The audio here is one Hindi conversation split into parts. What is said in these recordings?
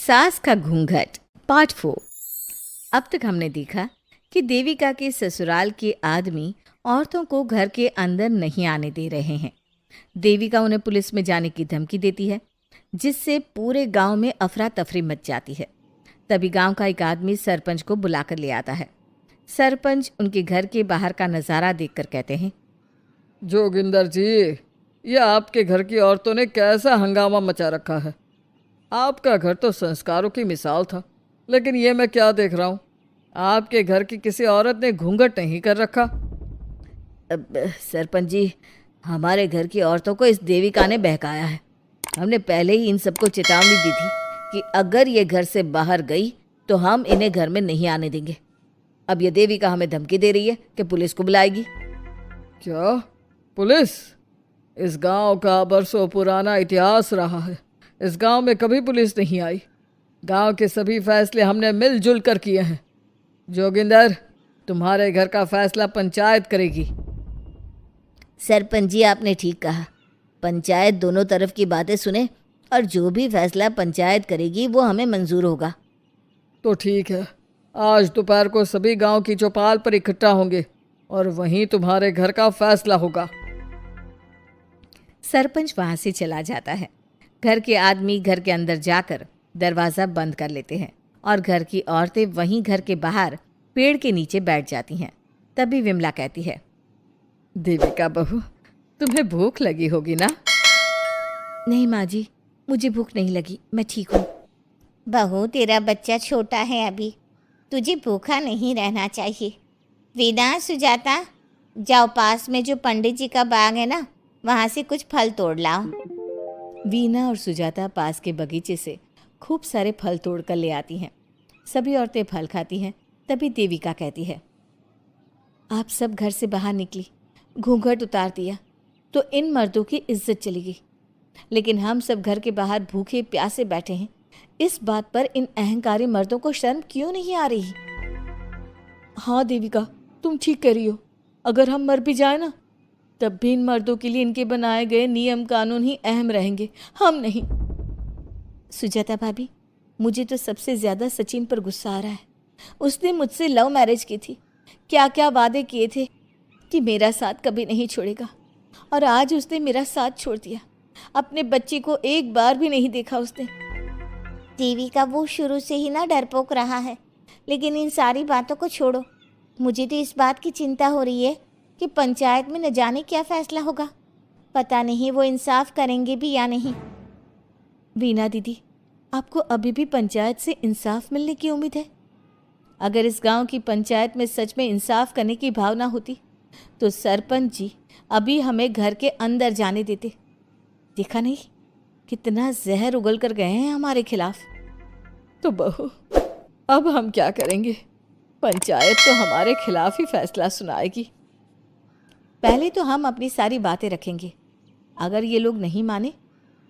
सास का घूंघट पार्ट 4। अब तक हमने देखा कि देविका के ससुराल के आदमी औरतों को घर के अंदर नहीं आने दे रहे हैं। देविका उन्हें पुलिस में जाने की धमकी देती है, जिससे पूरे गांव में अफरा तफरी मच जाती है। तभी गांव का एक आदमी सरपंच को बुलाकर ले आता है। सरपंच उनके घर के बाहर का नज़ारा देखकर कहते हैं, जोगिंदर जी, ये आपके घर की औरतों ने कैसा हंगामा मचा रखा है। आपका घर तो संस्कारों की मिसाल था, लेकिन ये मैं क्या देख रहा हूँ, आपके घर की किसी औरत ने घूंघट नहीं कर रखा। अब सरपंच जी, हमारे घर की औरतों को इस देविका ने बहकाया है। हमने पहले ही इन सबको चेतावनी दी थी कि अगर ये घर से बाहर गई तो हम इन्हें घर में नहीं आने देंगे। अब ये देविका हमें धमकी दे रही है कि पुलिस को बुलाएगी। क्या पुलिस? इस गांव का बरसों पुराना इतिहास रहा है। इस गांव में कभी पुलिस नहीं आई। गांव के सभी फैसले हमने मिलजुल कर किए हैं। जोगिंदर, तुम्हारे घर का फैसला पंचायत करेगी। सरपंच जी, आपने ठीक कहा। पंचायत दोनों तरफ की बातें सुने और जो भी फैसला पंचायत करेगी वो हमें मंजूर होगा। तो ठीक है, आज दोपहर को सभी गांव की चौपाल पर इकट्ठा होंगे और वहीं तुम्हारे घर का फैसला होगा। सरपंच वहां से चला जाता है। घर के आदमी घर के अंदर जाकर दरवाज़ा बंद कर लेते हैं और घर की औरतें वहीं घर के बाहर पेड़ के नीचे बैठ जाती हैं। तभी विमला कहती है, देविका बहू, तुम्हें भूख लगी होगी ना? नहीं माँ जी, मुझे भूख नहीं लगी, मैं ठीक हूँ। बहू, तेरा बच्चा छोटा है अभी, तुझे भूखा नहीं रहना चाहिए। वीना, सुजाता, जाओ पास में जो पंडित जी का बाग है ना, वहाँ से कुछ फल तोड़ लाओ। वीना और सुजाता पास के बगीचे से खूब सारे फल तोड़ कर ले आती हैं। सभी औरतें फल खाती हैं। तभी देविका कहती है, आप सब घर से बाहर निकली, घूंघट उतार दिया तो इन मर्दों की इज्जत चली गई, लेकिन हम सब घर के बाहर भूखे प्यासे बैठे हैं। इस बात पर इन अहंकारी मर्दों को शर्म क्यों नहीं आ रही? हाँ देविका, तुम ठीक कह रही हो। अगर हम मर भी जाए ना, तब भी इन मर्दों के लिए इनके बनाए गए नियम कानून ही अहम रहेंगे, हम नहीं। सुजाता भाभी, मुझे तो सबसे ज़्यादा सचिन पर गुस्सा आ रहा है। उसने मुझसे लव मैरिज की थी, क्या क्या वादे किए थे कि मेरा साथ कभी नहीं छोड़ेगा, और आज उसने मेरा साथ छोड़ दिया। अपने बच्चे को एक बार भी नहीं देखा उसने। देविका, वो शुरू से ही ना डरपोक रहा है, लेकिन इन सारी बातों को छोड़ो। मुझे तो इस बात की चिंता हो रही है कि पंचायत में न जाने क्या फैसला होगा। पता नहीं वो इंसाफ करेंगे भी या नहीं। वीना दीदी, आपको अभी भी पंचायत से इंसाफ मिलने की उम्मीद है? अगर इस गांव की पंचायत में सच में इंसाफ करने की भावना होती तो सरपंच जी अभी हमें घर के अंदर जाने देते। देखा नहीं कितना जहर उगल कर गए हैं हमारे खिलाफ। तो बहू, अब हम क्या करेंगे? पंचायत तो हमारे खिलाफ ही फैसला सुनाएगी। पहले तो हम अपनी सारी बातें रखेंगे। अगर ये लोग नहीं माने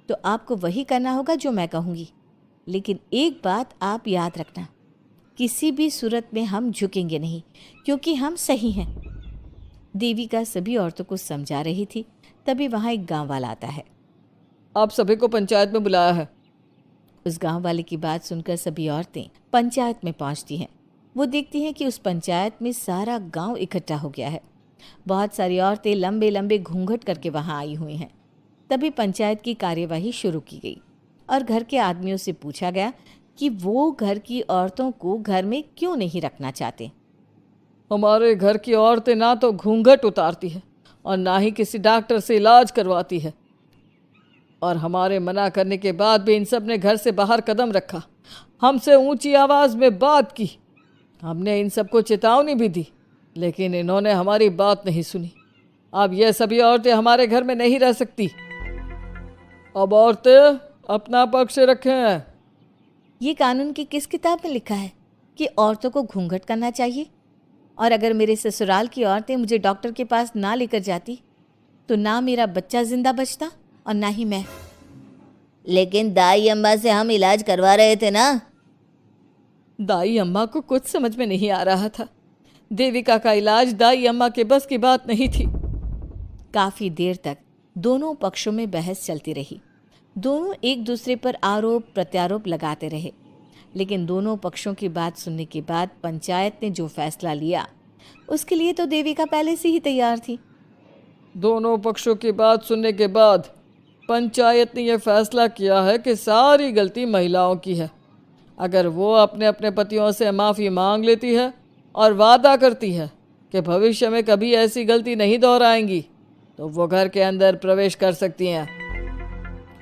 तो आपको वही करना होगा जो मैं कहूँगी। लेकिन एक बात आप याद रखना, किसी भी सूरत में हम झुकेंगे नहीं, क्योंकि हम सही हैं। देविका सभी औरतों को समझा रही थी। तभी वहाँ एक गांव वाला आता है। आप सभी को पंचायत में बुलाया है। उस गांव वाले की बात सुनकर सभी औरतें पंचायत में पहुँचती हैं। वो देखती हैं कि उस पंचायत में सारा गांव इकट्ठा हो गया है। बहुत सारी औरतें लंबे लंबे घूंघट करके वहाँ आई हुई हैं। तभी पंचायत की कार्यवाही शुरू की गई और घर के आदमियों से पूछा गया कि वो घर की औरतों को घर में क्यों नहीं रखना चाहते। हमारे घर की औरतें ना तो घूंघट उतारती है और ना ही किसी डॉक्टर से इलाज करवाती है, और हमारे मना करने के बाद भी इन सब ने घर से बाहर कदम रखा, हमसे ऊंची आवाज़ में बात की। हमने इन सबको चेतावनी भी दी, लेकिन इन्होंने हमारी बात नहीं सुनी। अब ये सभी औरतें हमारे घर में नहीं रह सकती। अब औरतें अपना पक्ष रखें। ये कानून की किस किताब में लिखा है कि औरतों को घूंघट करना चाहिए? और अगर मेरे ससुराल की औरतें मुझे डॉक्टर के पास ना लेकर जाती तो ना मेरा बच्चा जिंदा बचता और ना ही मैं। लेकिन दाई अम्मा से हम इलाज करवा रहे थे ना। दाई अम्मा को कुछ समझ में नहीं आ रहा था। देविका का इलाज दाई अम्मा के बस की बात नहीं थी। काफ़ी देर तक दोनों पक्षों में बहस चलती रही। दोनों एक दूसरे पर आरोप प्रत्यारोप लगाते रहे। लेकिन दोनों पक्षों की बात सुनने के बाद पंचायत ने जो फैसला लिया उसके लिए तो देविका पहले से ही तैयार थी। दोनों पक्षों की बात सुनने के बाद पंचायत ने यह फैसला किया है कि सारी गलती महिलाओं की है। अगर वो अपने अपने पतियों से माफ़ी मांग लेती है और वादा करती है कि भविष्य में कभी ऐसी गलती नहीं दोहराएंगी, तो वो घर के अंदर प्रवेश कर सकती हैं।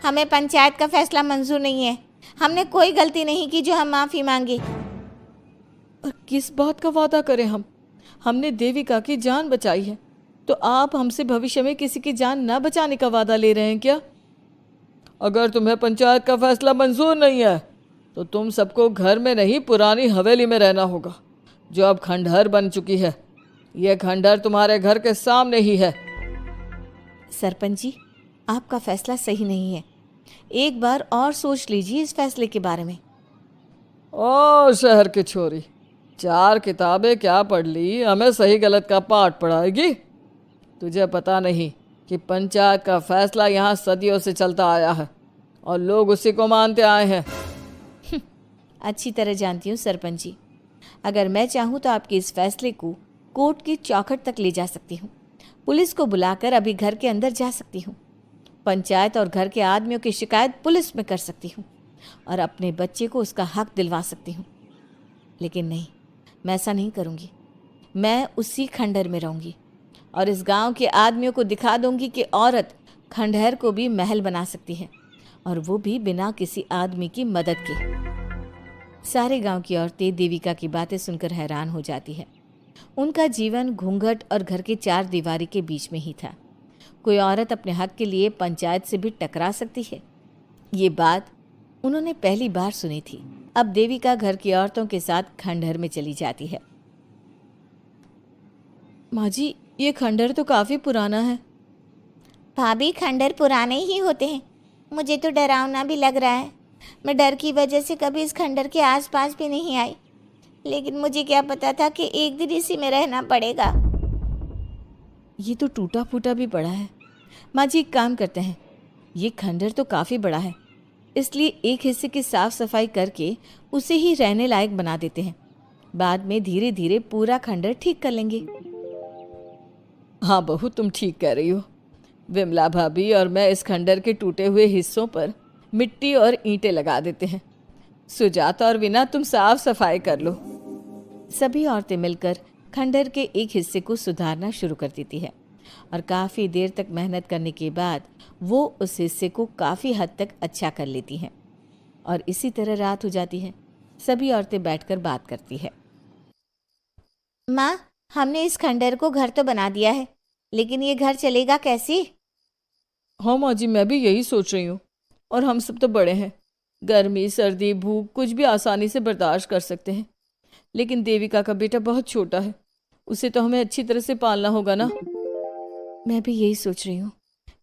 हमें पंचायत का फैसला मंजूर नहीं है। हमने कोई गलती नहीं की जो हम माफ़ी मांगे। और किस बात का वादा करें हम? हमने देविका की जान बचाई है, तो आप हमसे भविष्य में किसी की जान न बचाने का वादा ले रहे हैं क्या? अगर तुम्हें पंचायत का फैसला मंजूर नहीं है तो तुम सबको घर में नहीं पुरानी हवेली में रहना होगा, जो अब खंडहर बन चुकी है। यह खंडहर तुम्हारे घर के सामने ही है। सरपंच जी, आपका फैसला सही नहीं है। एक बार और सोच लीजिए इस फैसले के बारे में। ओ शहर की छोरी, 4 किताबें क्या पढ़ ली, हमें सही गलत का पाठ पढ़ाएगी? तुझे पता नहीं कि पंचायत का फैसला यहाँ सदियों से चलता आया है और लोग उसी को मानते आए हैं। अच्छी तरह जानती हूँ सरपंच जी। अगर मैं चाहूँ तो आपके इस फैसले को कोर्ट की चौखट तक ले जा सकती हूँ। पुलिस को बुलाकर अभी घर के अंदर जा सकती हूँ। पंचायत और घर के आदमियों की शिकायत पुलिस में कर सकती हूँ और अपने बच्चे को उसका हक दिलवा सकती हूँ। लेकिन नहीं, मैं ऐसा नहीं करूँगी। मैं उसी खंडहर में रहूँगी और इस गांव के आदमियों को दिखा दूंगी कि औरत खंडहर को भी महल बना सकती है, और वो भी बिना किसी आदमी की मदद के। सारे गांव की औरतें देविका की बातें सुनकर हैरान हो जाती है। उनका जीवन घूंघट और घर के 4 दीवारी के बीच में ही था। कोई औरत अपने हक के लिए पंचायत से भी टकरा सकती है, ये बात उन्होंने पहली बार सुनी थी। अब देविका घर की औरतों के साथ खंडहर में चली जाती है। माँ जी, ये खंडहर तो काफ़ी पुराना है। भाभी, खंडहर पुराने ही होते हैं। मुझे तो डरावना भी लग रहा है। मैं डर की वजह से कभी इस खंडहर के आसपास भी नहीं आई, लेकिन मुझे क्या पता था कि एक दिन इसी में रहना पड़ेगा। ये तो टूटा फूटा भी पड़ा है। माँ जी, एक काम करते हैं, ये खंडहर तो काफ़ी बड़ा है, इसलिए एक हिस्से की साफ सफाई करके उसे ही रहने लायक बना देते हैं। बाद में धीरे धीरे पूरा खंडहर ठीक कर लेंगे। हाँ बहू, तुम ठीक कह रही हो। विमला भाभी और मैं इस खंडहर के टूटे हुए हिस्सों पर मिट्टी और ईंटें लगा देते हैं। सुजाता और वीना, तुम साफ सफाई कर लो। सभी औरतें मिलकर खंडहर के एक हिस्से को सुधारना शुरू कर देती है और काफ़ी देर तक मेहनत करने के बाद वो उस हिस्से को काफ़ी हद तक अच्छा कर लेती हैं। और इसी तरह रात हो जाती है। सभी औरतें बैठकर बात करती है। माँ, हमने इस खंडहर को घर तो बना दिया है, लेकिन ये घर चलेगा कैसे? हाँ माँ जी, मैं भी यही सोच रही हूँ। और हम सब तो बड़े हैं, गर्मी सर्दी भूख कुछ भी आसानी से बर्दाश्त कर सकते हैं, लेकिन देविका का बेटा बहुत छोटा है, उसे तो हमें अच्छी तरह से पालना होगा ना। मैं भी यही सोच रही हूँ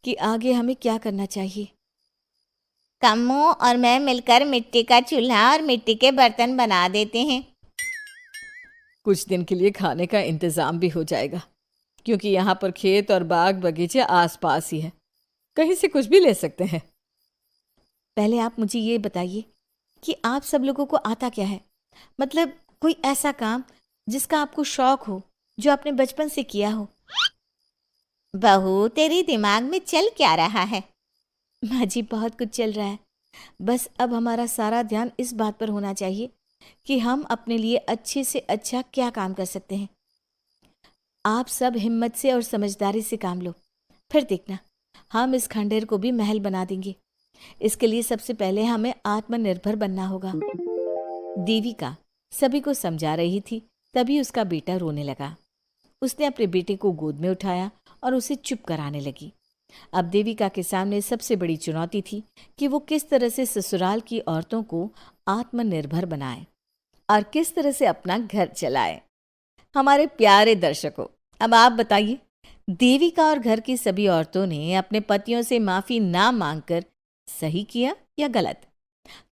कि आगे हमें क्या करना चाहिए। कम्मू और मैं मिलकर मिट्टी का चूल्हा और मिट्टी के बर्तन बना देते हैं। कुछ दिन के लिए खाने का इंतज़ाम भी हो जाएगा, क्योंकि यहाँ पर खेत और बाग बगीचे आसपास ही है, कहीं से कुछ भी ले सकते हैं। पहले आप मुझे ये बताइए कि आप सब लोगों को आता क्या है? मतलब कोई ऐसा काम जिसका आपको शौक हो, जो आपने बचपन से किया हो। बहू, तेरे दिमाग में चल क्या रहा है? माँ जी, बहुत कुछ चल रहा है। बस अब हमारा सारा ध्यान इस बात पर होना चाहिए कि हम अपने लिए अच्छे से अच्छा क्या काम कर सकते हैं। आप सब हिम्मत से और समझदारी से काम लो, फिर देखना हम इस खंडहर को भी महल बना देंगे। इसके लिए सबसे पहले हमें आत्मनिर्भर बनना होगा। देविका सभी को समझा रही थी, तभी उसका बेटा रोने लगा। उसने अपने बेटे को गोद में उठाया और उसे चुप कराने लगी। अब देविका के सामने सबसे बड़ी चुनौती थी कि वो किस तरह से ससुराल की औरतों को आत्मनिर्भर बनाए और किस तरह से अपना घर चलाए। हमारे प्यारे दर्शकों, अब आप बताइए, देविका और घर की सभी औरतों ने अपने पतियों से माफ़ी ना मांगकर सही किया या गलत?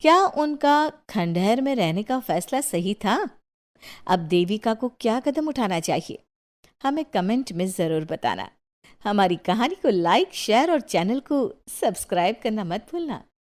क्या उनका खंडहर में रहने का फैसला सही था? अब देविका को क्या कदम उठाना चाहिए, हमें कमेंट में ज़रूर बताना। हमारी कहानी को लाइक, शेयर और चैनल को सब्सक्राइब करना मत भूलना।